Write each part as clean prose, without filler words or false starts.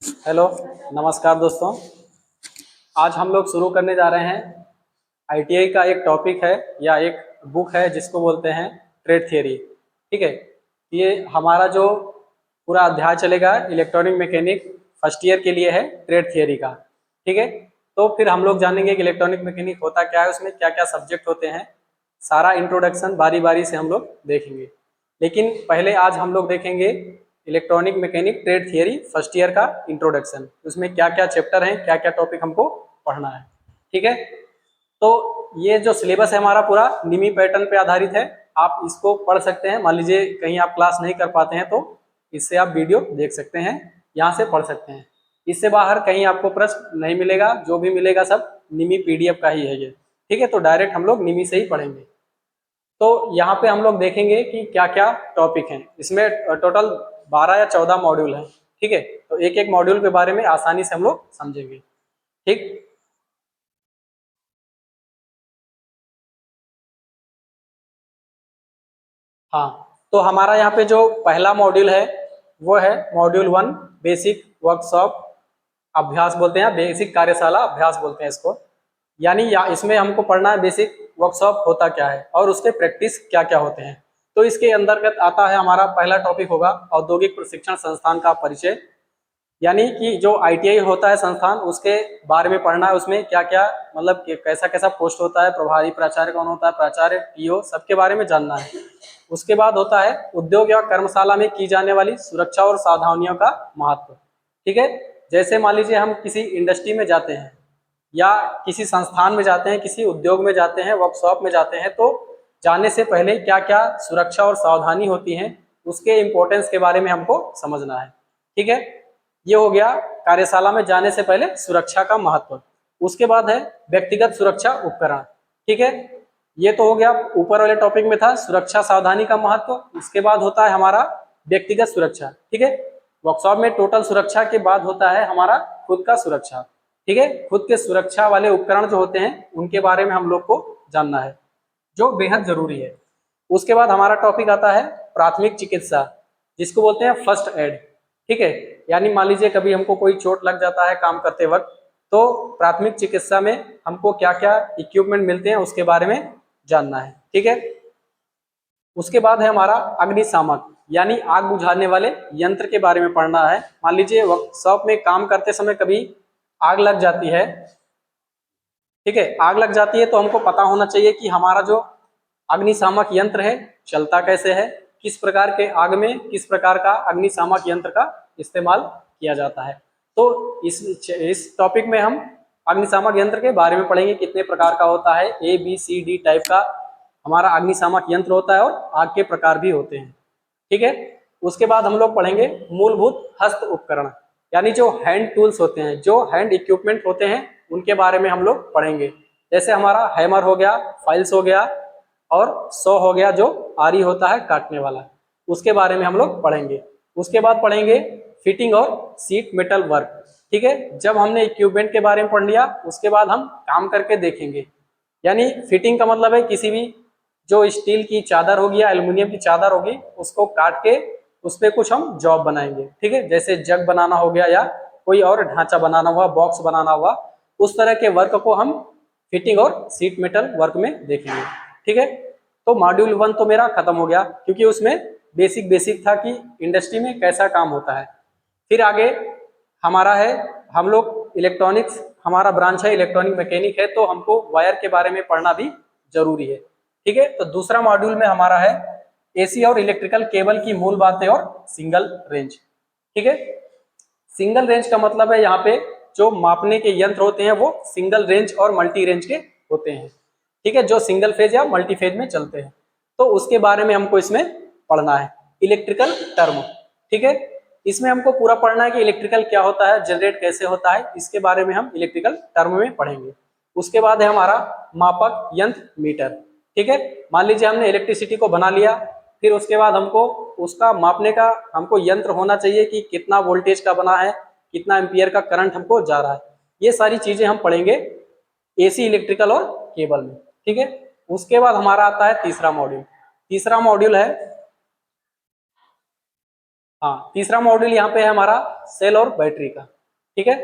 Hello, नमस्कार दोस्तों। आज हम लोग शुरू करने जा रहे हैं आईटीआई का एक टॉपिक है या एक बुक है जिसको बोलते हैं ट्रेड थियरी। ठीक है, ये हमारा जो पूरा अध्याय चलेगा इलेक्ट्रॉनिक मैकेनिक फर्स्ट ईयर के लिए है ट्रेड थियरी का। ठीक है, तो फिर हम लोग जानेंगे कि इलेक्ट्रॉनिक मैकेनिक होता क्या है, उसमें क्या क्या सब्जेक्ट होते हैं। सारा इंट्रोडक्शन बारी बारी से हम लोग देखेंगे, लेकिन पहले आज हम लोग देखेंगे electronic mechanic trade theory first year का इंट्रोडक्शन। उसमें क्या क्या चैप्टर हैं, क्या क्या टॉपिक हमको पढ़ना है। ठीक है, तो ये जो सिलेबस है हमारा पूरा निमी पैटर्न पे आधारित है। आप इसको पढ़ सकते हैं। मान लीजिए कहीं आप क्लास नहीं कर पाते हैं तो इससे आप वीडियो देख सकते हैं, यहाँ से पढ़ सकते हैं। इससे बाहर कहीं आपको प्रश्न नहीं मिलेगा, जो भी मिलेगा सब निमी पीडीएफ का ही है ये। ठीक है, तो डायरेक्ट हम लोग निमी से ही पढ़ेंगे। तो यहाँ पे हम लोग देखेंगे कि क्या क्या टॉपिक हैं। इसमें टोटल 12 या 14 मॉड्यूल हैं। ठीक है, तो एक एक मॉड्यूल के बारे में आसानी से हम लोग समझेंगे। ठीक, हाँ, तो हमारा यहाँ पे जो पहला मॉड्यूल है वो है मॉड्यूल 1, बेसिक वर्कशॉप अभ्यास बोलते हैं, बेसिक कार्यशाला अभ्यास बोलते हैं इसको। यानी या इसमें हमको पढ़ना है बेसिक वर्कशॉप होता क्या है और उसके प्रैक्टिस क्या क्या होते हैं। तो इसके अंतर्गत आता है हमारा पहला टॉपिक होगा औद्योगिक प्रशिक्षण संस्थान का परिचय। यानी कि जो आईटीआई होता है संस्थान, उसके बारे में पढ़ना है। उसमें क्या क्या मतलब कैसा कैसा पोस्ट होता है, प्रभारी प्राचार्य कौन होता है, प्राचार्य टीओ, सबके बारे में जानना है। उसके बाद होता है उद्योग या कर्मशाला में की जाने वाली सुरक्षा और सावधानियों का महत्व। ठीक है, जैसे मान लीजिए हम किसी इंडस्ट्री में जाते हैं या किसी संस्थान में जाते हैं, किसी उद्योग में जाते हैं, वर्कशॉप में जाते हैं, तो जाने से पहले क्या क्या सुरक्षा और सावधानी होती है, उसके इम्पोर्टेंस के बारे में हमको समझना है। ठीक है, ये हो गया कार्यशाला में जाने से पहले सुरक्षा का महत्व। उसके बाद है व्यक्तिगत सुरक्षा उपकरण। ठीक है, ये तो हो गया ऊपर वाले टॉपिक में था सुरक्षा सावधानी का महत्व। उसके बाद होता है हमारा व्यक्तिगत सुरक्षा। ठीक है, वर्कशॉप में टोटल सुरक्षा के बाद होता है हमारा खुद का सुरक्षा। ठीक है, खुद के सुरक्षा वाले उपकरण जो होते हैं उनके बारे में हम लोग को जानना है, जो बेहद जरूरी है। उसके बाद हमारा टॉपिक आता है प्राथमिक चिकित्सा, जिसको बोलते हैं फर्स्ट एड। ठीक है, यानी मान लीजिए कभी हमको कोई चोट लग जाता है काम करते वक्त, तो प्राथमिक चिकित्सा में हमको क्या क्या इक्विपमेंट मिलते हैं उसके बारे में जानना है। ठीक है, उसके बाद है हमारा अग्निशामक, यानी आग बुझाने वाले यंत्र के बारे में पढ़ना है। मान लीजिए वर्कशॉप में काम करते समय कभी आग लग जाती है। ठीक है, आग लग जाती है तो हमको पता होना चाहिए कि हमारा जो अग्निशामक यंत्र है चलता कैसे है, किस प्रकार के आग में किस प्रकार का अग्निशामक यंत्र का इस्तेमाल किया जाता है। तो इस टॉपिक में हम अग्निशामक यंत्र के बारे में पढ़ेंगे, कितने प्रकार का होता है, A B C D type का हमारा अग्निशामक यंत्र होता है और आग के प्रकार भी होते हैं। ठीक है, उसके बाद हम लोग पढ़ेंगे मूलभूत हस्त उपकरण, यानी जो हैंड टूल्स होते हैं, जो हैंड इक्विपमेंट होते हैं, उनके बारे में हम लोग पढ़ेंगे। जैसे हमारा हैमर हो गया, फाइल्स हो गया और सॉ हो गया, जो आरी होता है काटने वाला, उसके बारे में हम लोग पढ़ेंगे। उसके बाद पढ़ेंगे फिटिंग और सीट मेटल वर्क। ठीक है, जब हमने इक्विपमेंट के बारे में पढ़ लिया उसके बाद हम काम करके देखेंगे। यानी फिटिंग का मतलब है किसी भी जो स्टील की चादर होगी या एल्युमिनियम की चादर होगी, उसको काट के उस पर कुछ हम जॉब बनाएंगे। ठीक है, जैसे जग बनाना हो गया या कोई और ढांचा बनाना हुआ, बॉक्स बनाना हुआ, उस तरह के वर्क को हम फिटिंग और सीट मेटल वर्क में देखेंगे। ठीक है, तो मॉड्यूल 1 तो मेरा खत्म हो गया, क्योंकि उसमें बेसिक बेसिक था कि इंडस्ट्री में कैसा काम होता है। फिर आगे हमारा है, हम लोग इलेक्ट्रॉनिक्स, हमारा ब्रांच है इलेक्ट्रॉनिक मैकेनिक है, तो हमको वायर के बारे में पढ़ना भी जरूरी है। ठीक है, तो दूसरा मॉड्यूल में हमारा है एसी और इलेक्ट्रिकल केबल की मूल बातें और सिंगल रेंज। ठीक है, सिंगल रेंज का मतलब है यहाँ पे जो मापने के यंत्र होते हैं वो सिंगल रेंज और मल्टी रेंज के होते हैं। ठीक है, जो सिंगल फेज या मल्टी फेज में चलते हैं, तो उसके बारे में हमको इसमें पढ़ना है। इलेक्ट्रिकल टर्म, ठीक है, इसमें हमको पूरा पढ़ना है कि इलेक्ट्रिकल क्या होता है, जनरेट कैसे होता है, इसके बारे में हम इलेक्ट्रिकल टर्म में पढ़ेंगे। उसके बाद है हमारा मापक यंत्र मीटर। ठीक है, मान लीजिए हमने इलेक्ट्रिसिटी को बना लिया, फिर उसके बाद हमको उसका मापने का हमको यंत्र होना चाहिए कि कितना वोल्टेज का बना है, कितना एम्पियर का करंट हमको जा रहा है। ये सारी चीजें हम पढ़ेंगे एसी, इलेक्ट्रिकल और केबल में। ठीक है, उसके बाद हमारा आता है तीसरा मॉड्यूल। तीसरा मॉड्यूल है हाँ, तीसरा मॉड्यूल यहाँ पे है हमारा सेल और बैटरी का। ठीक है,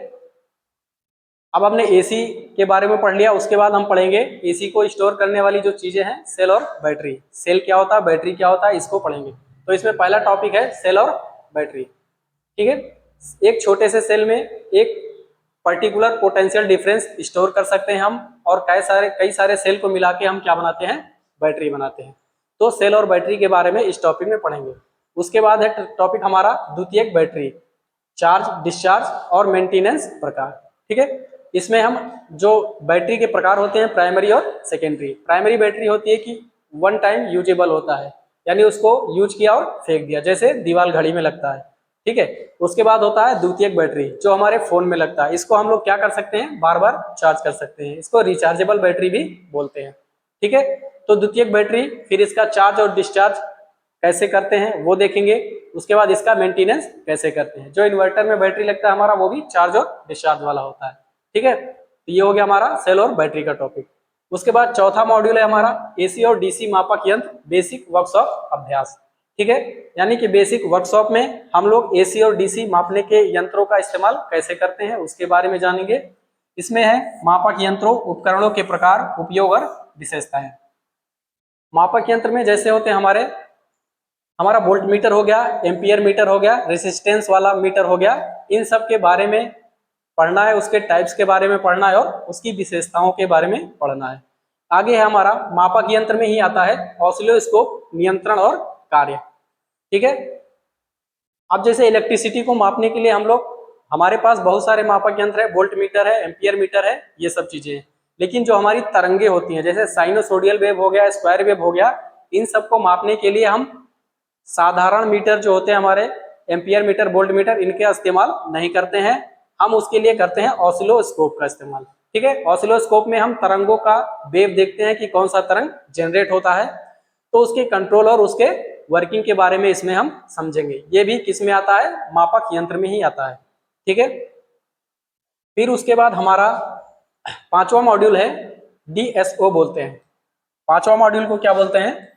अब हमने एसी के बारे में पढ़ लिया, उसके बाद हम पढ़ेंगे एसी को स्टोर करने वाली जो चीजें हैं, सेल और बैटरी। सेल क्या होता है, बैटरी क्या होता है, इसको पढ़ेंगे। तो इसमें पहला टॉपिक है सेल और बैटरी। ठीक है, एक छोटे से सेल में एक पर्टिकुलर पोटेंशियल डिफरेंस स्टोर कर सकते हैं हम, और कई सारे सेल को मिला के हम क्या बनाते हैं, बैटरी बनाते हैं। तो सेल और बैटरी के बारे में इस टॉपिक में पढ़ेंगे। उसके बाद है टॉपिक हमारा द्वितीयक बैटरी, चार्ज, डिस्चार्ज और मेंटेनेंस प्रकार। ठीक है, इसमें हम जो बैटरी के प्रकार होते हैं, प्राइमरी और सेकेंडरी। प्राइमरी बैटरी होती है कि वन टाइम यूजेबल होता है, यानी उसको यूज किया और फेंक दिया, जैसे दीवार घड़ी में लगता है। ठीक है, उसके बाद होता है द्वितीयक बैटरी, जो हमारे फोन में लगता है। इसको हम लोग क्या कर सकते हैं, बार बार चार्ज कर सकते हैं, इसको रिचार्जेबल बैटरी भी बोलते हैं। ठीक है, तो द्वितीयक बैटरी, फिर इसका चार्ज और डिस्चार्ज कैसे करते हैं वो देखेंगे। उसके बाद इसका मेंटेनेंस कैसे करते हैं। जो इन्वर्टर में बैटरी लगता है हमारा, वो भी चार्ज और डिस्चार्ज वाला होता है। ठीक है, तो ये हो गया हमारा सेल और बैटरी का टॉपिक। उसके बाद चौथा मॉड्यूल है हमारा एसी और डीसी मापक यंत्र, बेसिक वर्कशॉप अभ्यास। ठीक है, यानी कि बेसिक वर्कशॉप में हम लोग एसी और डीसी मापने के यंत्रों का इस्तेमाल कैसे करते हैं, उसके बारे में जानेंगे। इसमें है मापक यंत्रों, उपकरणों के प्रकार, उपयोग और विशेषताएं। मापक यंत्र में जैसे होते हैं हमारा वोल्ट मीटर हो गया, एम्पियर मीटर हो गया, रेसिस्टेंस वाला मीटर हो गया। इन सब के बारे में पढ़ना है, उसके टाइप्स के बारे में पढ़ना है और उसकी विशेषताओं के बारे में पढ़ना है। आगे है हमारा मापक यंत्र में ही आता है ऑसिलोस्कोप, नियंत्रण और कार्य। ठीक है, अब जैसे इलेक्ट्रिसिटी को मापने के लिए हम लोग, हमारे पास बहुत सारे मापक यंत्र है, वोल्ट मीटर है, एम्पियर मीटर है, ये सब चीजें हैं। लेकिन जो हमारी तरंगे होती हैं, जैसे साइनोसोडियल वेव हो गया, स्क्वायर वेव हो गया, इन सबको मापने के लिए हम साधारण मीटर जो होते हैं हमारे, एम्पियर मीटर, वोल्ट मीटर, इनके इस्तेमाल नहीं करते हैं। हम उसके लिए करते हैं ऑसिलोस्कोप का इस्तेमाल। ठीक है, ऑसिलोस्कोप में हम तरंगों का वेव देखते हैं कि कौन सा तरंग जनरेट होता है, तो उसके कंट्रोल और उसके वर्किंग के बारे में इसमें हम समझेंगे। ये भी किस में आता है, मापक यंत्र में ही आता है। ठीक है, फिर उसके बाद हमारा पांचवा मॉड्यूल है डीएसओ बोलते हैं। पांचवा मॉड्यूल को क्या बोलते हैं,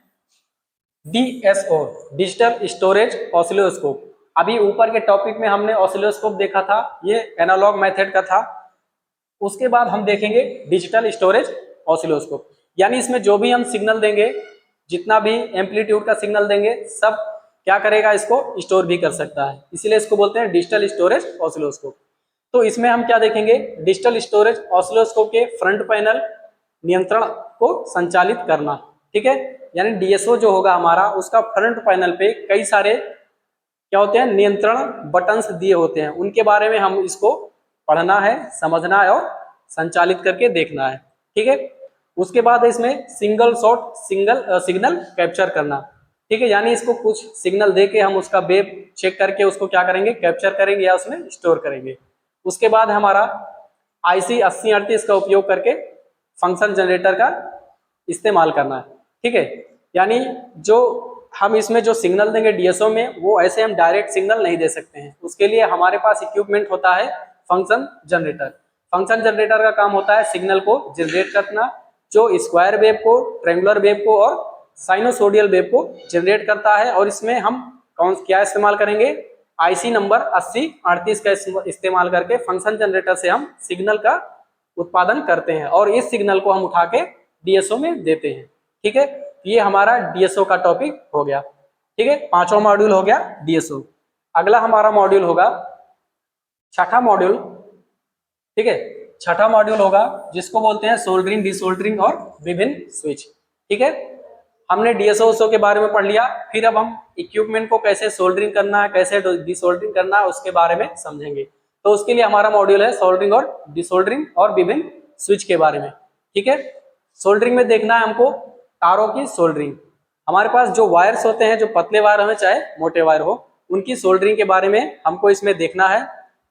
डीएसओ, डिजिटल स्टोरेज ऑसिलोस्कोप। अभी ऊपर के टॉपिक में हमने ऑसिलोस्कोप देखा था, ये एनालॉग मेथड का था। उसके बाद हम देखेंगे डिजिटल स्टोरेज ऑसिलोस्कोप, यानी इसमें जो भी हम सिग्नल देंगे, जितना भी एम्पलीट्यूड का सिग्नल देंगे, सब क्या करेगा, इसको स्टोर भी कर सकता है, इसीलिए इसको बोलते हैं डिजिटल स्टोरेज ऑसिलोस्कोप। तो इसमें हम क्या देखेंगे, डिजिटल स्टोरेज ऑसिलोस्कोप के फ्रंट पैनल नियंत्रण को संचालित करना। ठीक है, यानी डीएसओ जो होगा हमारा, उसका फ्रंट पैनल पे कई सारे क्या होते हैं, नियंत्रण बटन्स दिए होते हैं, उनके बारे में हम इसको पढ़ना है, समझना है और संचालित करके देखना है। ठीक है, उसके बाद इसमें सिंगल शॉट सिग्नल कैप्चर करना। ठीक है, यानी इसको कुछ सिग्नल दे के हम उसका वेव चेक करके उसको क्या करेंगे, कैप्चर करेंगे या उसमें स्टोर करेंगे। उसके बाद हमारा आईसी 8038 का उपयोग करके फंक्शन जनरेटर का इस्तेमाल करना है। ठीक है, यानी जो हम इसमें जो सिग्नल देंगे डीएसओ में, वो ऐसे हम डायरेक्ट सिग्नल नहीं दे सकते हैं, उसके लिए हमारे पास इक्विपमेंट होता है फंक्शन जनरेटर। फंक्शन जनरेटर का काम होता है सिग्नल को जनरेट करना, जो स्क्वायर वेव को, ट्रेंगुलर वेव को और साइनोसोडियल वेव को जनरेट करता है। और इसमें हम क्या इस्तेमाल करेंगे, आईसी नंबर 8038 का इस्तेमाल करके फंक्शन जनरेटर से हम सिग्नल का उत्पादन करते हैं और इस सिग्नल को हम उठा के डीएसओ में देते हैं। ठीक है, ये हमारा डीएसओ का टॉपिक हो गया। ठीक है, पांचवा मॉड्यूल हो गया डीएसओ। अगला हमारा मॉड्यूल होगा छठा मॉड्यूल। ठीक है, छठा मॉड्यूल होगा जिसको बोलते हैं सोल्डरिंग, डिसोल्डरिंग और विभिन्न स्विच। ठीक है, हमने डीएसओ के बारे में पढ़ लिया, फिर अब हम इक्विपमेंट को कैसे सोल्डरिंग करना है, कैसे डिसोल्डरिंग करना है, उसके बारे में समझेंगे। तो उसके लिए हमारा मॉड्यूल है सोल्डरिंग और डिसोल्डरिंग और विभिन्न स्विच के बारे में। ठीक है, सोल्डरिंग में देखना है हमको तारों की सोल्डरिंग। हमारे पास जो वायर्स होते हैं, जो पतले वायर हो चाहे मोटे वायर हो, उनकी सोल्डरिंग के बारे में हमको इसमें देखना है।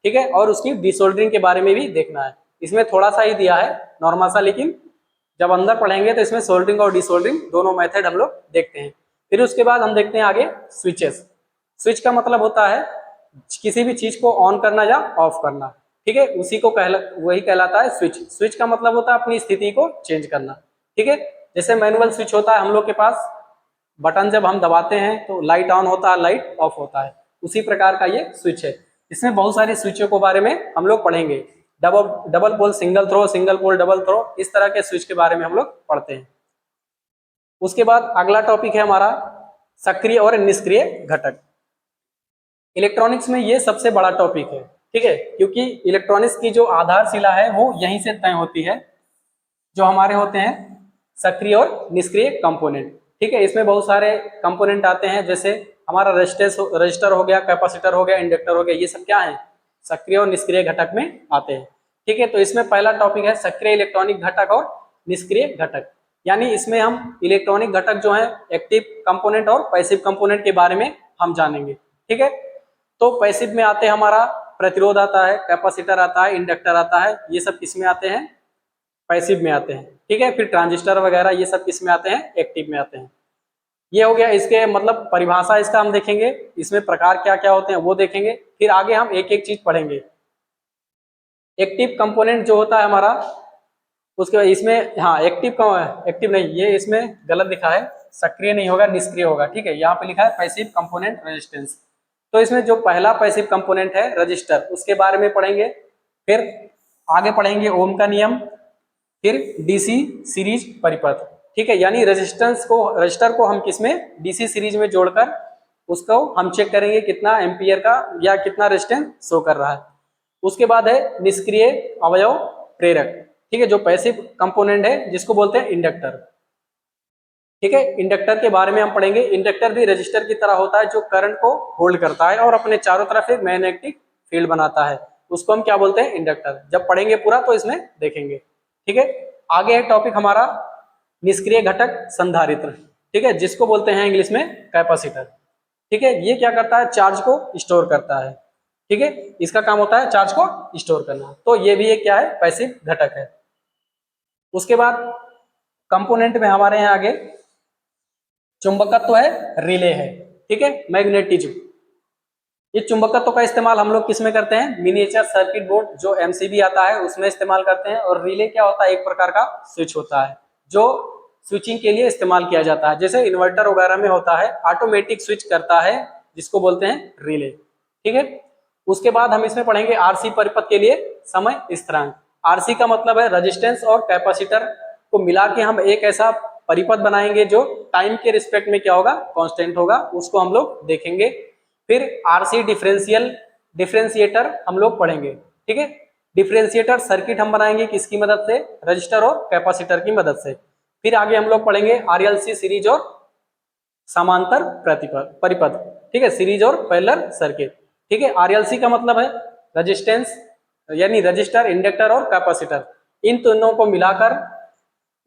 ठीक है, और उसकी डिसोल्डरिंग के बारे में भी देखना है। इसमें थोड़ा सा ही दिया है, नॉर्मल सा, लेकिन जब अंदर पढ़ेंगे तो इसमें सोल्डरिंग और डिसोल्डरिंग दोनों मेथड हम लोग देखते हैं। फिर उसके बाद हम देखते हैं आगे स्विचेस। स्विच का मतलब होता है किसी भी चीज को ऑन करना या ऑफ करना। ठीक है, उसी को वही कहलाता है स्विच। स्विच का मतलब होता है अपनी स्थिति को चेंज करना। ठीक है, जैसे मैनुअल स्विच होता है हम लोग के पास, बटन जब हम दबाते हैं तो लाइट ऑन होता है, लाइट ऑफ होता है। उसी प्रकार का ये स्विच है। इसमें बहुत सारी स्विचों के बारे में हम लोग पढ़ेंगे। Double pole single throw, single pole double throw, इस तरह के स्विच के बारे में हम लोग पढ़ते हैं। उसके बाद अगला टॉपिक है हमारा सक्रिय और निष्क्रिय घटक। इलेक्ट्रॉनिक्स में ये सबसे बड़ा टॉपिक है, ठीक है, क्योंकि इलेक्ट्रॉनिक्स की जो आधारशिला है वो यहीं से तय होती है, जो हमारे होते हैं सक्रिय और निष्क्रिय कंपोनेंट। ठीक है, इसमें बहुत सारे कंपोनेंट आते हैं, जैसे हमारा रजिस्टर हो गया, कैपेसिटर हो गया, इंडक्टर हो गया, ये सब क्या है, सक्रिय और निष्क्रिय घटक में आते हैं। ठीक है, तो इसमें पहला टॉपिक है सक्रिय इलेक्ट्रॉनिक घटक और निष्क्रिय घटक। यानी इसमें हम इलेक्ट्रॉनिक घटक जो है एक्टिव कंपोनेंट और पैसिव कंपोनेंट के बारे में हम जानेंगे। ठीक है, तो पैसिव में आते हैं हमारा प्रतिरोध आता है, कैपेसिटर आता है, इंडक्टर आता है, ये सब किसमें आते हैं, पैसिव में आते हैं। ठीक है, फिर ट्रांजिस्टर वगैरह ये सब किस में आते हैं, एक्टिव में आते हैं। ये हो गया इसके मतलब परिभाषा, इसका हम देखेंगे, इसमें प्रकार क्या क्या होते हैं वो देखेंगे। फिर आगे हम एक एक चीज पढ़ेंगे। एक्टिव कंपोनेंट जो होता है हमारा, उसके बाद इसमें हाँ एक्टिव नहीं, ये इसमें गलत लिखा है, सक्रिय नहीं होगा, निष्क्रिय होगा। ठीक है, यहाँ पे लिखा है पैसिव कंपोनेंट रेजिस्टेंस। तो इसमें जो पहला पैसिव कंपोनेंट है रजिस्टर, उसके बारे में पढ़ेंगे। फिर आगे पढ़ेंगे ओम का नियम, फिर डीसी सीरीज परिपथ। ठीक है, यानी रजिस्टर को हम किसमें, डीसी सीरीज में जोड़कर उसको हम चेक करेंगे कितना एम्पियर का या कितना रेजिस्टेंस शो कर रहा है। उसके बाद है निष्क्रिय अवयव प्रेरक। ठीक है, जो पैसिव कंपोनेंट है जिसको बोलते हैं इंडक्टर। ठीक है, इंडक्टर के बारे में हम पढ़ेंगे। इंडक्टर भी रजिस्टर की तरह होता है, जो करंट को होल्ड करता है और अपने चारों तरफ एक मैग्नेटिक फील्ड बनाता है, उसको हम क्या बोलते हैं, इंडक्टर। जब पढ़ेंगे पूरा तो इसमें देखेंगे। ठीक है, आगे है टॉपिक हमारा निष्क्रिय घटक संधारित्र। ठीक है, जिसको बोलते हैं इंग्लिश में कैपेसिटर। ठीक है, ये क्या करता है, चार्ज को स्टोर करता है। ठीक है, इसका काम होता है चार्ज को स्टोर करना, तो ये भी एक क्या है, पैसिव घटक है। उसके बाद कंपोनेंट में हमारे यहाँ आगे चुंबकत्व है, रिले है। ठीक है, मैग्नेटिज्म। ये चुंबकत्व का इस्तेमाल हम लोग किस में करते हैं, मिनिएचर सर्किट बोर्ड जो एमसीबी आता है उसमें इस्तेमाल करते हैं। और रिले क्या होता है, एक प्रकार का स्विच होता है जो स्विचिंग के लिए इस्तेमाल किया जाता है, जैसे इन्वर्टर वगैरह में होता है, ऑटोमेटिक स्विच करता है, जिसको बोलते हैं रिले। ठीक है, उसके बाद हम इसमें पढ़ेंगे आरसी परिपथ के लिए समय स्थिरांक। आरसी का मतलब है रजिस्टेंस और कैपेसिटर को मिला के हम एक ऐसा परिपथ बनाएंगे जो टाइम के रिस्पेक्ट में क्या होगा, कांस्टेंट होगा, उसको हम लोग देखेंगे। फिर आरसी डिफरेंशिएटर हम लोग पढ़ेंगे। ठीक है, डिफरेंशिएटर सर्किट हम बनाएंगे किसकी मदद से, रजिस्टर और कैपेसिटर की मदद से। फिर आगे हम लोग पढ़ेंगे आरएलसी सीरीज और समांतर परिपथ। ठीक है, सीरीज और पैरेलल सर्किट। ठीक है, आरएलसी का मतलब है रेजिस्टेंस, यानी रजिस्टर, इंडक्टर और कैपेसिटर, इन तीनों को मिलाकर,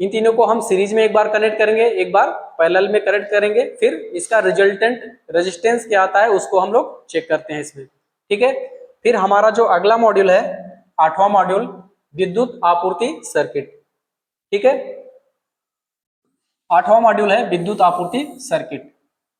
इन तीनों को हम सीरीज में एक बार कनेक्ट करेंगे, एक बार पैरेलल में कनेक्ट करेंगे, फिर इसका रिजल्टेंट रेजिस्टेंस क्या आता है उसको हम लोग चेक करते हैं इसमें। ठीक है, फिर हमारा जो अगला मॉड्यूल है, 8वां मॉड्यूल, विद्युत आपूर्ति सर्किट। ठीक है, 8वां मॉड्यूल है विद्युत आपूर्ति सर्किट,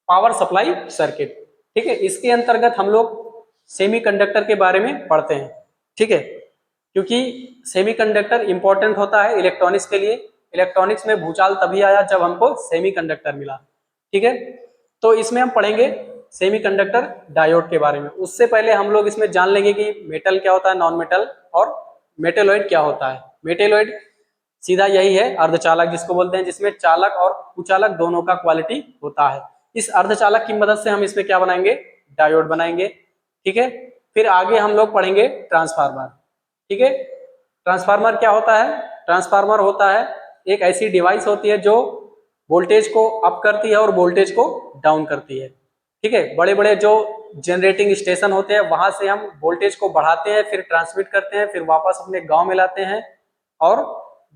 पावर सप्लाई सर्किट। ठीक है, इसके अंतर्गत हम लोग सेमीकंडक्टर के बारे में पढ़ते हैं। ठीक है, क्योंकि सेमीकंडक्टर इंपॉर्टेंट होता है इलेक्ट्रॉनिक्स के लिए। इलेक्ट्रॉनिक्स में भूचाल तभी आया जब हमको सेमीकंडक्टर मिला। ठीक है, तो इसमें हम पढ़ेंगे सेमीकंडक्टर डायोड के बारे में। उससे पहले हम लोग इसमें जान लेंगे कि मेटल क्या होता है, नॉन मेटल, और मेटेलॉइड क्या होता है। मेटेलॉइड सीधा यही है अर्धचालक जिसको बोलते हैं, जिसमें चालक और कुचालक दोनों का क्वालिटी होता है। इस अर्धचालक की मदद से हम इसमें क्या बनाएंगे, डायोड बनाएंगे। ठीक है, फिर आगे हम लोग पढ़ेंगे ट्रांसफार्मर। ठीक है, ट्रांसफार्मर क्या होता है, ट्रांसफार्मर होता है एक ऐसी डिवाइस होती है जो वोल्टेज को अप करती है और वोल्टेज को डाउन करती है। ठीक है, बड़े बड़े जो जनरेटिंग स्टेशन होते हैं वहां से हम वोल्टेज को बढ़ाते हैं, फिर ट्रांसमिट करते हैं, फिर वापस अपने गांव में लाते हैं। और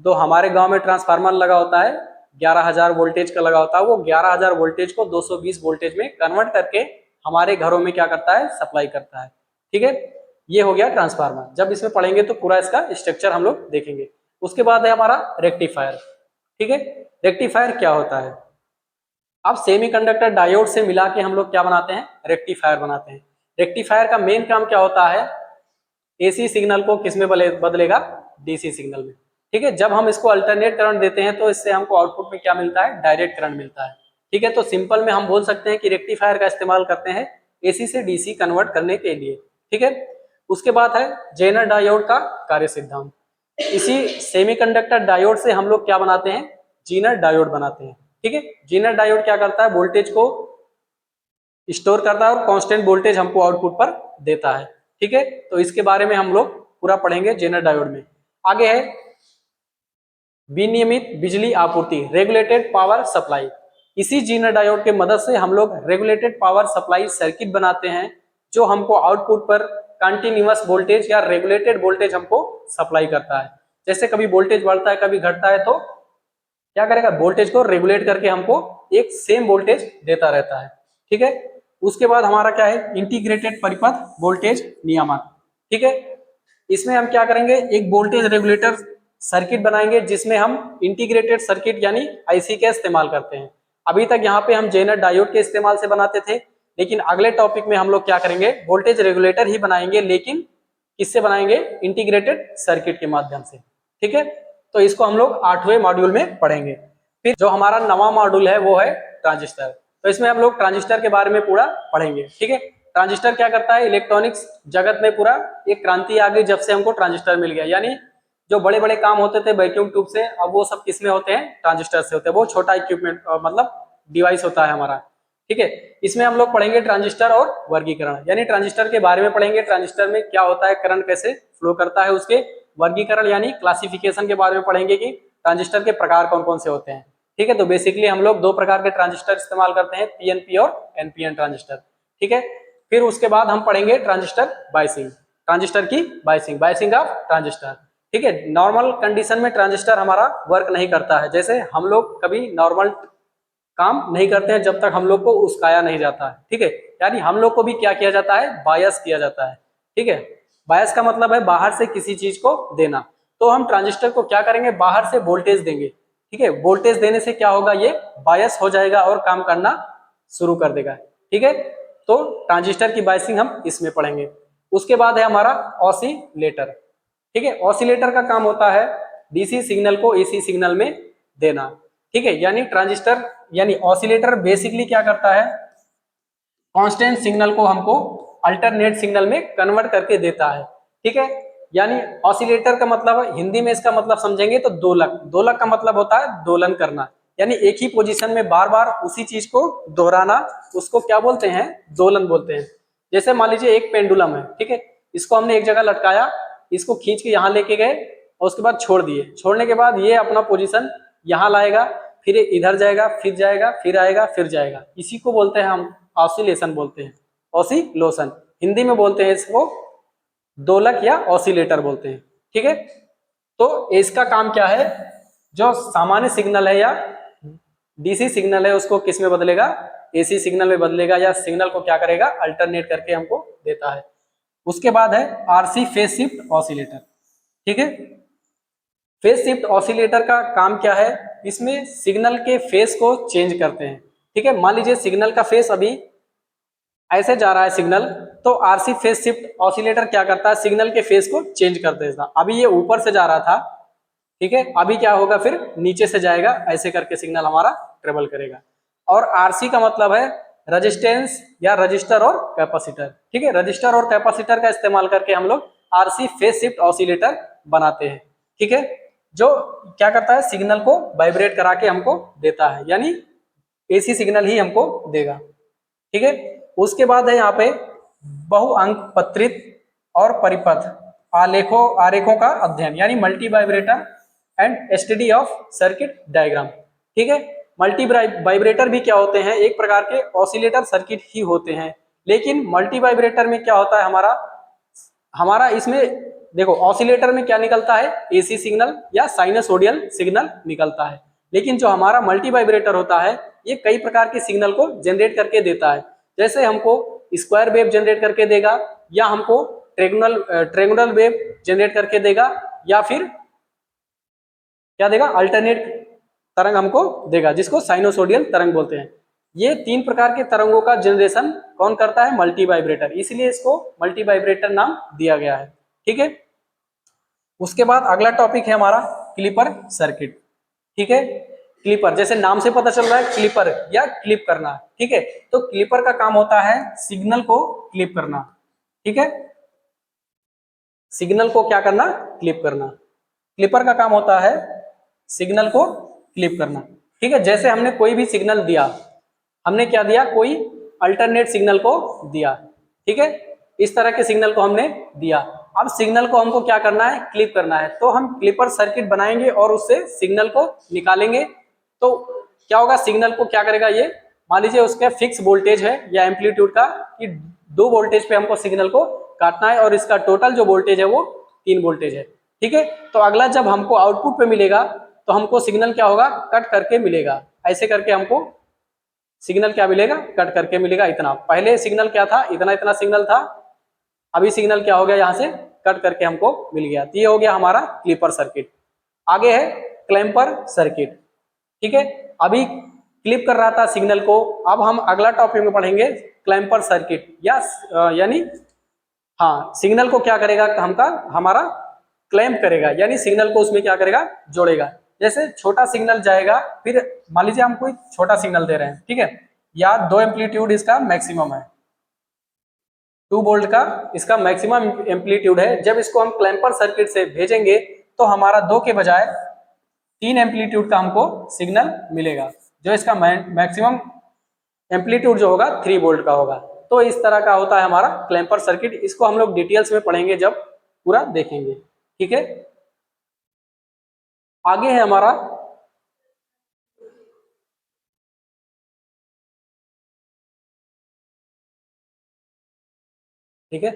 जो हमारे गांव में ट्रांसफार्मर लगा होता है 11,000 वोल्टेज का लगा होता है, वो 11,000 वोल्टेज को 220 वोल्टेज में कन्वर्ट करके हमारे घरों में क्या करता है, सप्लाई करता है। ठीक है, ये हो गया ट्रांसफार्मर। जब इसमें पढ़ेंगे तो पूरा इसका स्ट्रक्चर हम लोग देखेंगे। उसके बाद है हमारा रेक्टिफायर। ठीक है, रेक्टिफायर क्या होता है, अब सेमीकंडक्टर डायोड से मिला के हम लोग क्या बनाते हैं, रेक्टिफायर बनाते हैं। रेक्टिफायर का मेन काम क्या होता है, एसी सिग्नल को किस में बदलेगा, डीसी सिग्नल में। ठीक है, जब हम इसको अल्टरनेट करंट देते हैं तो इससे हमको आउटपुट में क्या मिलता है, डायरेक्ट करंट मिलता है। ठीक है, तो सिंपल में हम बोल सकते हैं कि रेक्टिफायर का इस्तेमाल करते हैं एसी से डीसी कन्वर्ट करने के लिए। ठीक है, उसके बाद है जेनर डायोड का कार्य सिद्धांत। इसी सेमीकंडक्टर डायोड से हम लोग क्या बनाते हैं, जीनर डायोड बनाते हैं। ठीक है, जीनर डायोड क्या करता है, वोल्टेज को स्टोर करता है और कांस्टेंट वोल्टेज हमको आउटपुट पर देता है। ठीक है, तो इसके बारे में हम लोग पूरा पढ़ेंगे जेनर डायोड में। आगे है विनियमित बिजली आपूर्ति, रेगुलेटेड पावर सप्लाई। इसी जीनर डायोड के मदद से हम लोग रेगुलेटेड पावर सप्लाई सर्किट बनाते हैं, जो हमको आउटपुट पर कंटिन्यूअस वोल्टेज या रेगुलेटेड वोल्टेज हमको सप्लाई करता है। जैसे कभी वोल्टेज बढ़ता है कभी घटता है, तो क्या करेगा, वोल्टेज को रेगुलेट करके हमको एक सेम वोल्टेज देता रहता है। ठीक है, उसके बाद हमारा क्या है, इंटीग्रेटेड परिपथ वोल्टेज नियामक। ठीक है, इसमें हम क्या करेंगे, एक वोल्टेज रेगुलेटर सर्किट बनाएंगे जिसमें हम इंटीग्रेटेड सर्किट यानी आईसी का इस्तेमाल करते हैं। अभी तक यहाँ पे हम जेनर डायोड के इस्तेमाल से बनाते थे, लेकिन अगले टॉपिक में हम लोग क्या करेंगे, वोल्टेज रेगुलेटर ही बनाएंगे, लेकिन किससे बनाएंगे, इंटीग्रेटेड सर्किट के माध्यम से। ठीक है, तो इसको हम लोग 8वें मॉड्यूल में पढ़ेंगे। फिर जो हमारा नवा मॉड्यूल है वो है ट्रांजिस्टर। तो इसमें हम लोग ट्रांजिस्टर के बारे में पूरा पढ़ेंगे। ठीक है, ट्रांजिस्टर क्या करता है, इलेक्ट्रॉनिक्स जगत में पूरा एक क्रांति आ गई जब से हमको ट्रांजिस्टर मिल गया। यानी जो बड़े बड़े काम होते थे वैक्यूम ट्यूब से, अब वो सब किसमें होते हैं, ट्रांजिस्टर से होते हैं। वो छोटा इक्विपमेंट मतलब डिवाइस होता है हमारा। ठीक है, इसमें हम लोग पढ़ेंगे ट्रांजिस्टर और वर्गीकरण, यानी ट्रांजिस्टर के बारे में पढ़ेंगे, ट्रांजिस्टर में क्या होता है, करंट कैसे फ्लो करता है, उसके वर्गीकरण यानी क्लासिफिकेशन के बारे में पढ़ेंगे कि ट्रांजिस्टर के प्रकार कौन कौन से होते हैं। ठीक है, तो बेसिकली हम लोग दो प्रकार के ट्रांजिस्टर इस्तेमाल करते हैं, पीएनपी और एनपीएन ट्रांजिस्टर। ठीक है, फिर उसके बाद हम पढ़ेंगे ट्रांजिस्टर बायसिंग, ट्रांजिस्टर की बायसिंग, बायसिंग ऑफ ट्रांजिस्टर। ठीक है, नॉर्मल कंडीशन में ट्रांजिस्टर हमारा वर्क नहीं करता है, जैसे हम लोग कभी नॉर्मल काम नहीं करते हैं जब तक हम लोग को उस्काया नहीं जाता है। ठीक है, यानी हम लोग को भी क्या किया जाता है, बायस किया जाता है। ठीक है, बायस का मतलब है बाहर से किसी चीज को देना। तो हम ट्रांजिस्टर को क्या करेंगे, बाहर से वोल्टेज देंगे। ठीक है, वोल्टेज देने से क्या होगा, ये बायस हो जाएगा और काम करना शुरू कर देगा। ठीक है, तो ट्रांजिस्टर की बायसिंग हम इसमें पढ़ेंगे। उसके बाद है हमारा ऑसिलेटर। ठीक है, ऑसिलेटर का काम होता है डीसी सिग्नल को एसी सिग्नल में देना। ठीक है, यानी ट्रांजिस्टर यानी ऑसिलेटर बेसिकली क्या करता है, कांस्टेंट सिग्नल को हमको अल्टरनेट सिग्नल में कन्वर्ट करके देता है। ठीक है, यानी ऑसिलेटर का मतलब, हिंदी में इसका मतलब समझेंगे तो दोलक। दोलक का मतलब होता है दोलन करना, यानी एक ही पोजीशन में बार बार उसी चीज को दोहराना, उसको क्या बोलते हैं, दोलन बोलते हैं। जैसे मान लीजिए एक पेंडुलम है, ठीक है, इसको हमने एक जगह लटकाया, इसको खींच के यहाँ लेके गए और उसके बाद छोड़ दिए। छोड़ने के बाद ये अपना पोजीशन यहाँ लाएगा, फिर इधर जाएगा, फिर जाएगा, फिर आएगा, फिर जाएगा। इसी को बोलते हैं हम ऑसिलेशन बोलते हैं, ऑसिलोशन। हिंदी में बोलते हैं इसको दोलक या ऑसिलेटर बोलते हैं। ठीक है, तो इसका काम क्या है, जो सामान्य सिग्नल है या डीसी सिग्नल है उसको किस में बदलेगा, एसी सिग्नल में बदलेगा, या सिग्नल को क्या करेगा, अल्टरनेट करके हमको देता है। उसके बाद है आरसी फेज शिफ्ट ऑसिलेटर। ठीक है, फेज शिफ्ट ऑसिलेटर का काम क्या है, इसमें सिग्नल के फेज को चेंज करते हैं। ठीक है, मान लीजिए सिग्नल का फेज अभी ऐसे जा रहा है सिग्नल, तो आरसी फेज शिफ्ट ऑसिलेटर क्या करता है, सिग्नल के फेज को चेंज कर देता। अभी ये ऊपर से जा रहा था, ठीक है, अभी क्या होगा, फिर नीचे से जाएगा, ऐसे करके सिग्नल हमारा ट्रेवल करेगा। और आरसी का मतलब है रेजिस्टेंस या रजिस्टर और कैपेसिटर। ठीक है, रजिस्टर और कैपेसिटर का इस्तेमाल करके हम लोग आरसी फेज शिफ्ट ऑसिलेटर बनाते हैं। ठीक है, जो क्या करता है, सिग्नल को वाइब्रेट करा के हमको देता है, यानी एसी सिग्नल ही हमको देगा। ठीक है, उसके बाद है यहाँ पे बहुअंक पत्रित और परिपथ आरेखों का अध्ययन, यानी multi vibrator and study of circuit diagram. ठीक है, मल्टी वाइब्रेटर भी क्या होते हैं, एक प्रकार के ऑसिलेटर सर्किट ही होते हैं, लेकिन मल्टी वाइब्रेटर में क्या होता है, हमारा इसमें देखो ऑसिलेटर में क्या निकलता है, एसी सिग्नल या साइनसोडियल सिग्नल निकलता है, लेकिन जो हमारा मल्टी वाइब्रेटर होता है ये कई प्रकार के सिग्नल को जनरेट करके देता है। जैसे हमको स्क्वायर वेव जनरेट करके देगा, या हमको ट्रेगुनल वेव जनरेट करके देगा, या फिर क्या देगा, अल्टरनेट तरंग हमको देगा, जिसको साइनोसोडियल तरंग बोलते हैं। ये तीन प्रकार के तरंगों का जनरेशन कौन करता है, मल्टी वाइब्रेटर, इसलिए इसको मल्टी वाइब्रेटर नाम दिया गया है। ठीक है, उसके बाद अगला टॉपिक है हमारा क्लिपर सर्किट। ठीक है, क्लिपर, जैसे नाम से पता चल रहा है क्लिपर या क्लिप करना, ठीक है। तो क्लिपर का काम होता है सिग्नल को क्लिप करना, ठीक है। सिग्नल को क्या करना, क्लिप करना। क्लिपर का काम होता है सिग्नल को क्लिप करना, ठीक है। जैसे हमने कोई भी सिग्नल दिया, हमने क्या दिया, कोई अल्टरनेट सिग्नल को दिया, ठीक है। इस तरह के सिग्नल को हमने दिया। अब सिग्नल को हमको क्या करना है, क्लिप करना है। तो हम क्लिपर सर्किट बनाएंगे और उससे सिग्नल को निकालेंगे। तो क्या होगा, सिग्नल को क्या करेगा ये, मान लीजिए उसका फिक्स वोल्टेज है या एम्पलीट्यूड का कि 2 वोल्टेज पे हमको सिग्नल को काटना है और इसका टोटल जो वोल्टेज है वो 3 वोल्टेज है, ठीक है। तो अगला जब हमको आउटपुट पे मिलेगा तो हमको सिग्नल क्या होगा, कट करके मिलेगा। ऐसे करके हमको सिग्नल क्या मिलेगा, कट करके मिलेगा। इतना पहले सिग्नल क्या था, इतना इतना सिग्नल था, अभी सिग्नल क्या हो गया, यहाँ से कट करके हमको मिल गया। तो ये हो गया हमारा क्लिपर सर्किट। आगे है क्लैंपर सर्किट, ठीक है। अभी क्लिप कर रहा था सिग्नल को, अब हम अगला टॉपिक में पढ़ेंगे क्लैंपर सर्किट या यानी हाँ, सिग्नल को क्या करेगा, हमका हमारा क्लैंप करेगा, यानी सिग्नल को उसमें क्या करेगा, जोड़ेगा। जैसे छोटा सिग्नल जाएगा, फिर मान लीजिए हम कोई छोटा सिग्नल दे रहे हैं, ठीक है, या 2 एम्पलीट्यूड इसका मैक्सिमम है, 2 वोल्ट का इसका मैक्सिमम एम्पलीट्यूड है। जब इसको हम क्लैंपर सर्किट से भेजेंगे तो हमारा 2 के बजाय 3 एम्पलीट्यूड का हमको सिग्नल मिलेगा, जो इसका मैक्सिमम एम्पलीट्यूड जो होगा 3 वोल्ट का होगा। तो इस तरह का होता है हमारा क्लैंपर सर्किट। इसको हम लोग डिटेल्स में पढ़ेंगे जब पूरा देखेंगे, ठीक है। आगे है हमारा ठीक है,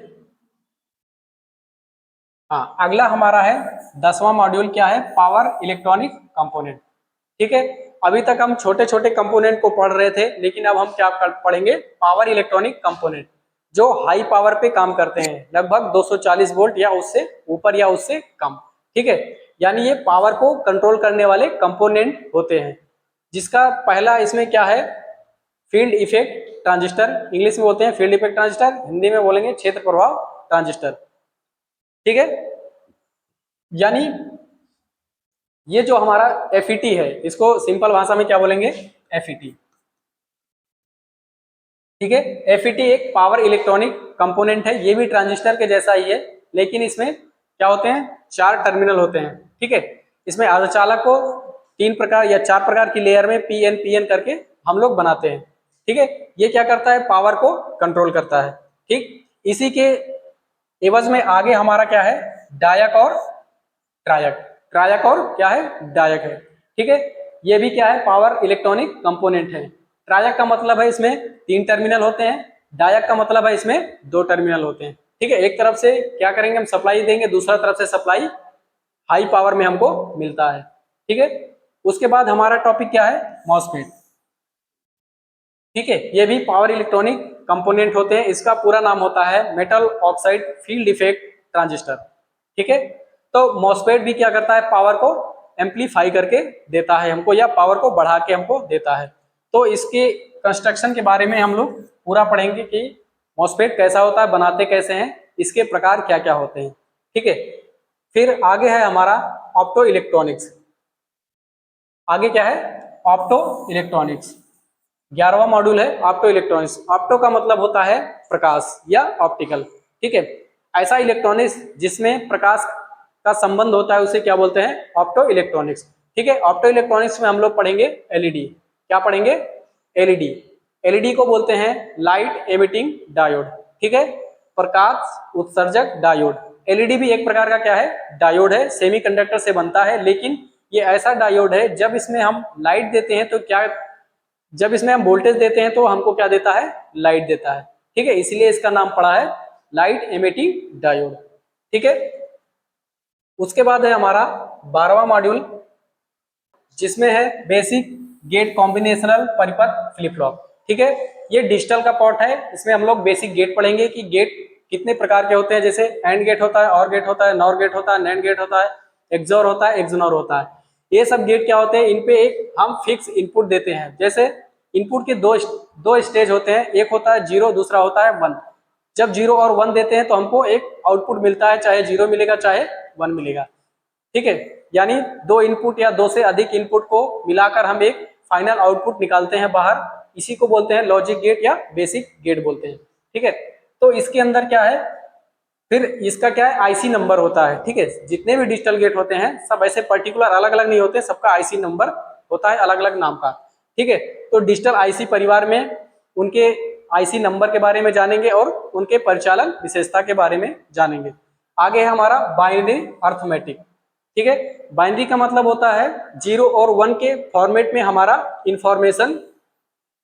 हाँ, अगला हमारा है 10वां मॉड्यूल, क्या है, पावर इलेक्ट्रॉनिक कंपोनेंट, ठीक है। अभी तक हम छोटे छोटे कंपोनेंट को पढ़ रहे थे, लेकिन अब हम क्या पढ़ेंगे, पावर इलेक्ट्रॉनिक कंपोनेंट, जो हाई पावर पे काम करते हैं, लगभग 240 वोल्ट या उससे ऊपर या उससे कम, ठीक है। यानी ये पावर को कंट्रोल करने वाले कंपोनेंट होते हैं। जिसका पहला इसमें क्या है, फील्ड इफेक्ट ट्रांजिस्टर, इंग्लिश में बोलते हैं फील्ड इफेक्ट ट्रांजिस्टर, हिंदी में बोलेंगे क्षेत्र प्रभाव ट्रांजिस्टर, ठीक है। यानी ये जो हमारा एफईटी है, इसको सिंपल भाषा में क्या बोलेंगे, एफईटी, ठीक है। एफईटी एक पावर इलेक्ट्रॉनिक कंपोनेंट है, ये भी ट्रांजिस्टर के जैसा ही है, लेकिन इसमें क्या होते हैं, 4 टर्मिनल होते हैं, ठीक है। इसमें अर्धचालक को 3 प्रकार या 4 प्रकार की लेयर में पीएन पीएन करके हम लोग बनाते हैं, ठीक है। ये क्या करता है, पावर को कंट्रोल करता है, ठीक। इसी के एवज में आगे हमारा क्या है, डायक और ट्रायक, ट्रायक और क्या है, डायक है, ठीक है। ये भी क्या है, पावर इलेक्ट्रॉनिक कंपोनेंट है। ट्रायक का मतलब है इसमें 3 टर्मिनल होते हैं, डायक का मतलब है इसमें 2 टर्मिनल होते हैं, ठीक है। एक तरफ से क्या करेंगे, हम सप्लाई देंगे, दूसरा तरफ से सप्लाई हाई पावर में हमको मिलता है, ठीक है। उसके बाद हमारा टॉपिक क्या है, मॉसफेट, ठीक है। ये भी पावर इलेक्ट्रॉनिक कंपोनेंट होते हैं। इसका पूरा नाम होता है metal oxide field effect transistor, ठीक है। तो मॉसफेट भी क्या करता है, पावर को एम्पलीफाई करके देता है हमको, या पावर को बढ़ा के हमको देता है। तो इसके कंस्ट्रक्शन के बारे में हम लोग पूरा पढ़ेंगे कि मॉसफेट कैसा होता है, बनाते कैसे हैं, इसके प्रकार क्या क्या होते हैं, ठीक है। फिर आगे है हमारा ऑप्टो इलेक्ट्रॉनिक्स। आगे क्या है, ऑप्टो इलेक्ट्रॉनिक्स, 11वां मॉड्यूल है ऑप्टो इलेक्ट्रॉनिक्स। ऑप्टो का मतलब होता है प्रकाश या ऑप्टिकल, ठीक है। ऐसा इलेक्ट्रॉनिक्स जिसमें प्रकाश का संबंध होता है उसे क्या बोलते हैं, ऑप्टो इलेक्ट्रॉनिक्स, ठीक है। ऑप्टो इलेक्ट्रॉनिक्स में हम लोग पढ़ेंगे एलईडी। क्या पढ़ेंगे, एलईडी। एलईडी को बोलते हैं लाइट एमिटिंग डायोड, ठीक है, प्रकाश उत्सर्जक डायोड। एलईडी भी एक प्रकार का क्या है, डायोड है, सेमीकंडक्टर से बनता है, लेकिन ये ऐसा डायोड है जब इसमें हम लाइट देते हैं तो क्या, जब इसमें हम वोल्टेज देते हैं तो हमको क्या देता है, लाइट देता है, ठीक है। इसलिए इसका नाम पड़ा है लाइट एमिटिंग डायोड, ठीक है। उसके बाद है हमारा 12वां मॉड्यूल, जिसमें है बेसिक गेट कॉम्बिनेशनल परिपथ फ्लिप फ्लॉप, ठीक है। ये डिजिटल का पार्ट है, इसमें हम लोग बेसिक गेट पढ़ेंगे कि गेट कितने प्रकार के होते हैं। जैसे एंड गेट होता है, और गेट होता है, नॉर गेट होता है, नैंड गेट होता है, एक्सोर होता है, एक्सनोर होता है। ये सब गेट क्या होते हैं, इन पे एक हम फिक्स इनपुट देते हैं। जैसे इनपुट के दो स्टेज होते हैं, एक होता है 0, दूसरा होता है 1। जब 0 और 1 देते हैं तो हमको एक आउटपुट मिलता है, चाहे 0 मिलेगा चाहे 1 मिलेगा, ठीक है, यानी दो इनपुट या दो से अधिक इनपुट को मिलाकर हम एक फाइनल आउटपुट निकालते हैं बाहर, इसी को बोलते हैं लॉजिक गेट या बेसिक गेट बोलते हैं। ठीक है, तो इसके अंदर क्या है, फिर इसका क्या है, आईसी नंबर होता है। ठीक है, जितने भी डिजिटल गेट होते हैं सब ऐसे पर्टिकुलर अलग अलग नहीं होते, सबका आईसी नंबर होता है अलग अलग नाम का। ठीक है, तो डिजिटल आईसी परिवार में उनके आईसी नंबर के बारे में जानेंगे और उनके परिचालन विशेषता के बारे में जानेंगे। आगे है हमारा बाइनरी अर्थमेटिक। ठीक है, बाइनरी का मतलब होता है 0 और 1 के फॉर्मेट में हमारा इंफॉर्मेशन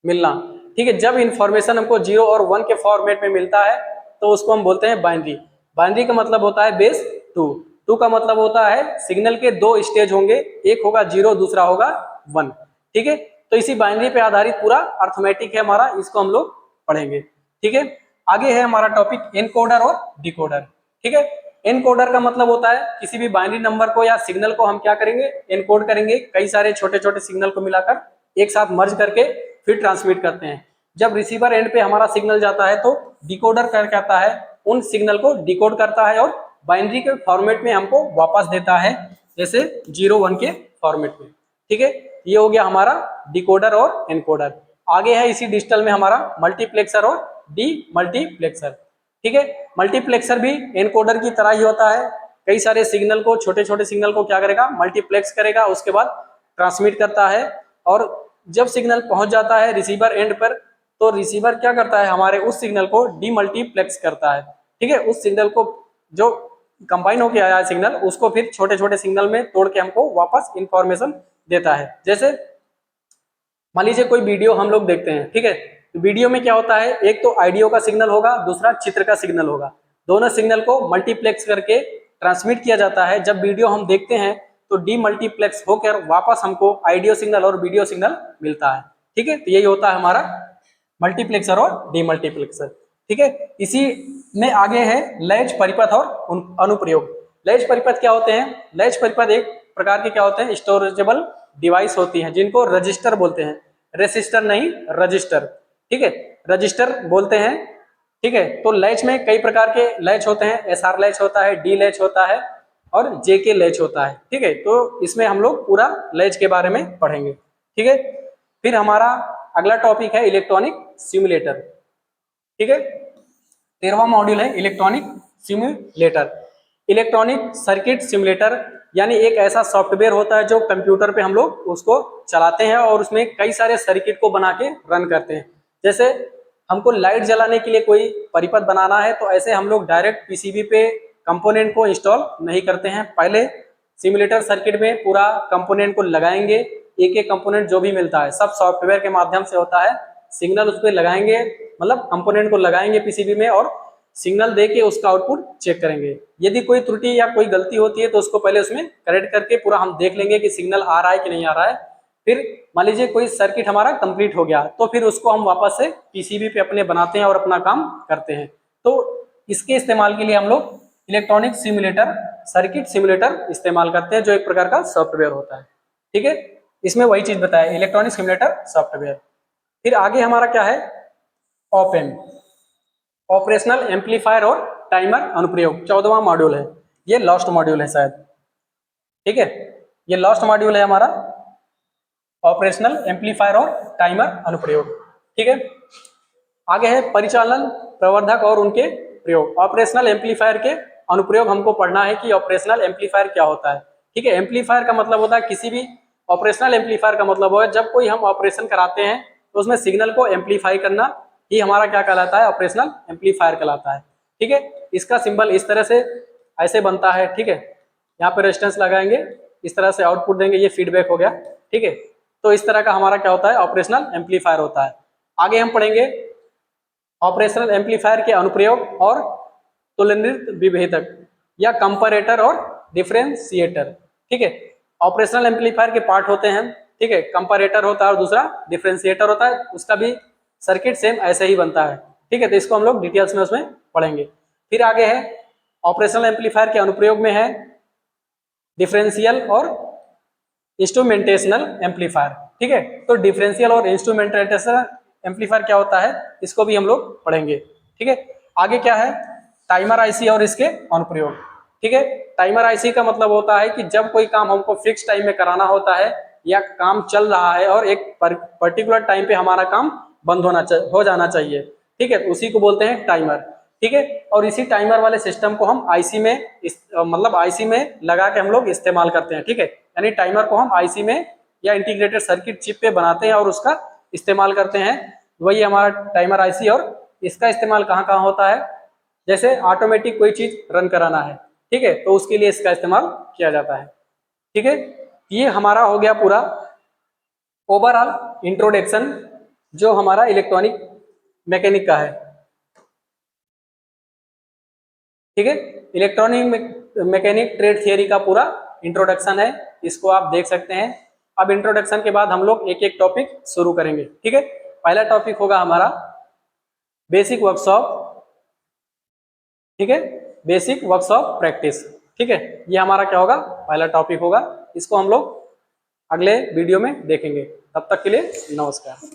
मिलना। ठीक है, जब इंफॉर्मेशन हमको 0 और 1 के फॉर्मेट में मिलता है तो उसको हम बोलते हैं बाइनरी। बाइनरी का मतलब होता है बेस 2 का मतलब होता है सिग्नल के दो स्टेज होंगे, एक होगा 0, दूसरा होगा 1। ठीक है, तो इसी बाइनरी पे आधारित पूरा अर्थमेटिक है हमारा, इसको हम लोग पढ़ेंगे। ठीक है, आगे है हमारा टॉपिक एनकोडर और डिकोडर। ठीक है, एनकोडर का मतलब होता है किसी भी बाइनरी नंबर को या सिग्नल को हम क्या करेंगे, एनकोड करेंगे, कई सारे छोटे छोटे सिग्नल को मिलाकर एक साथ मर्ज करके फिर ट्रांसमिट करते हैं। जब रिसीवर एंड पे हमारा सिग्नल जाता है तो डिकोडर क्या कहता है, उन सिग्नल को डिकोड करता है और बाइनरी के फॉर्मेट में हमको वापस देता है, जैसे 0-1 के फॉर्मेट में। ठीक है, ये हो गया हमारा डिकोडर और एनकोडर। आगे है इसी डिजिटल में हमारा मल्टीप्लेक्सर और डी मल्टीप्लेक्सर। ठीक है, मल्टीप्लेक्सर भी एनकोडर की तरह ही होता है, कई सारे सिग्नल को, छोटे छोटे सिग्नल को क्या करेगा, मल्टीप्लेक्स करेगा, उसके बाद ट्रांसमिट करता है। और जब सिग्नल पहुंच जाता है रिसीवर एंड पर तो रिसीवर क्या करता है, हमारे उस सिग्नल को डीमल्टीप्लेक्स करता है। ठीक है, उस सिग्नल को जो कंबाइन होके आया है सिग्नल, उसको फिर छोटे छोटे सिग्नल में तोड़ के हमको वापस इंफॉर्मेशन देता है। जैसे मान लीजिए कोई वीडियो हम लोग देखते हैं। ठीक है, तो वीडियो में क्या होता है, एक तो ऑडियो का सिग्नल होगा, दूसरा चित्र का सिग्नल होगा, दोनों सिग्नल को मल्टीप्लेक्स करके ट्रांसमिट किया जाता है। जब वीडियो हम देखते हैं तो डीमल्टीप्लेक्स होकर वापस हमको ऑडियो सिग्नल और वीडियो सिग्नल मिलता है। ठीक है, तो यही होता है हमारा मल्टीप्लेक्सर और डीमल्टीप्लेक्सर। ठीक है, इसी में आगे है लैच परिपथ और अनुप्रयोग। लैच परिपथ क्या होते हैं, लैच परिपथ एक प्रकार के क्या होते हैं, स्टोरेजेबल डिवाइस होती हैं जिनको रजिस्टर बोलते हैं, रेसिस्टर नहीं रजिस्टर। ठीक है, रजिस्टर बोलते हैं। ठीक है, तो लैच में कई प्रकार के लैच होते हैं, एसआर लैच होता है, डी लैच होता है और जेके लैच होता है। ठीक है, तो इसमें हम लोग पूरा लैच के बारे में पढ़ेंगे। ठीक है, फिर हमारा अगला टॉपिक है इलेक्ट्रॉनिक सिम्युलेटर। ठीक है, 13वां मॉड्यूल है electronic simulator. Electronic circuit simulator यानी एक ऐसा सॉफ्टवेयर होता है जो कंप्यूटर पे हम लोग उसको चलाते हैं और उसमें कई सारे सर्किट को बना के रन करते हैं। जैसे हमको लाइट जलाने के लिए कोई परिपथ बनाना है तो ऐसे हम लोग डायरेक्ट पीसीबी पे कंपोनेंट को इंस्टॉल नहीं करते हैं, पहले सिम्युलेटर सर्किट में पूरा कंपोनेंट को लगाएंगे, एक एक कंपोनेंट जो भी मिलता है सब सॉफ्टवेयर के माध्यम से होता है, सिग्नल उस पर लगाएंगे, मतलब कंपोनेंट को लगाएंगे पीसीबी में और सिग्नल दे के उसका आउटपुट चेक करेंगे। यदि कोई त्रुटि या कोई गलती होती है तो उसको पहले उसमें करेक्ट करके पूरा हम देख लेंगे कि सिग्नल आ रहा है कि नहीं आ रहा है। फिर मान लीजिए कोई सर्किट हमारा कंप्लीट हो गया तो फिर उसको हम वापस से पीसीबी पे अपने बनाते हैं और अपना काम करते हैं। तो इसके इस्तेमाल के लिए हम लोग इलेक्ट्रॉनिक सिम्युलेटर, सर्किट सिम्युलेटर इस्तेमाल करते हैं जो एक प्रकार का सॉफ्टवेयर होता है। ठीक है, इसमें वही चीज बताया, इलेक्ट्रॉनिक सिम्युलेटर सॉफ्टवेयर। फिर आगे हमारा क्या है, ऑप एम्प, ऑपरेशनल एम्पलीफायर और टाइमर अनुप्रयोग, 14वां मॉड्यूल है, ये लास्ट मॉड्यूल है शायद। ठीक है, ये लास्ट मॉड्यूल है हमारा ऑपरेशनल एम्पलीफायर और टाइमर अनुप्रयोग। ठीक है, आगे है परिचालन प्रवर्धक और उनके प्रयोग। ऑपरेशनल एम्पलीफायर के अनुप्रयोग हमको पढ़ना है कि ऑपरेशनल एम्पलीफायर क्या होता है। ठीक है, एम्पलीफायर का मतलब होता है किसी भी, ऑपरेशनल एम्पलीफायर का मतलब है जब कोई हम ऑपरेशन कराते हैं तो उसमें सिग्नल को एम्पलीफाई करना ही हमारा क्या कहलाता है, ऑपरेशनल एम्पलीफायर कहलाता है। ठीक है, इसका सिंबल इस तरह से ऐसे बनता है। ठीक है, यहाँ पे रेजिस्टेंस लगाएंगे, इस तरह से आउटपुट देंगे, ये फीडबैक हो गया। ठीक है, तो इस तरह का हमारा क्या होता है, ऑपरेशनल एम्पलीफायर होता है। आगे हम पढ़ेंगे ऑपरेशनल एम्पलीफायर के अनुप्रयोग और तुलनित विभेदक या कंपैरेटर और डिफरेंशिएटर। ठीक है, ऑपरेशनल एम्पलीफायर के पार्ट होते हैं। ठीक है, कंपैरेटर होता है और दूसरा डिफरेंशिएटर होता है, उसका भी सर्किट सेम ऐसे ही बनता है। ठीक है, तो इसको हम लोग डिटेल्स में उसमें पढ़ेंगे। फिर आगे है ऑपरेशनल एम्पलीफायर के अनुप्रयोग में है डिफरेंशियल और इंस्ट्रूमेंटेशनल एम्पलीफायर। ठीक है, तो डिफरेंशियल और इंस्ट्रूमेंटेशनल एम्पलीफायर क्या होता है इसको भी हम लोग पढ़ेंगे। ठीक है, आगे क्या है, टाइमर आईसी और इसके अनुप्रयोग। ठीक है। टाइमर आईसी का मतलब होता है कि जब कोई काम हमको फिक्स टाइम में कराना होता है या काम चल रहा है और एक पर्टिकुलर टाइम पे हमारा काम बंद हो जाना चाहिए, ठीक है, तो उसी को बोलते हैं टाइमर। ठीक है, और इसी टाइमर वाले सिस्टम को हम आईसी में मतलब आईसी में लगा के हम लोग इस्तेमाल करते हैं। ठीक है, यानी टाइमर को हम आईसी में या इंटीग्रेटेड सर्किट चिप पे बनाते हैं और उसका इस्तेमाल करते हैं, वही हमारा टाइमर आईसी। और इसका इस्तेमाल कहाँ कहाँ होता है, जैसे ऑटोमेटिक कोई चीज रन कराना है, ठीक है, तो उसके लिए इसका इस्तेमाल किया जाता है। ठीक है, ये हमारा हो गया पूरा ओवरऑल इंट्रोडक्शन जो हमारा इलेक्ट्रॉनिक मैकेनिक का है। ठीक है, इलेक्ट्रॉनिक मैकेनिक ट्रेड थियरी का पूरा इंट्रोडक्शन है, इसको आप देख सकते हैं। अब इंट्रोडक्शन के बाद हम लोग एक एक टॉपिक शुरू करेंगे। ठीक है, पहला टॉपिक होगा हमारा बेसिक वर्कशॉप। ठीक है, बेसिक वर्कशॉप प्रैक्टिस। ठीक है, ये हमारा क्या होगा, पहला टॉपिक होगा। इसको हम लोग अगले वीडियो में देखेंगे। तब तक के लिए नमस्कार।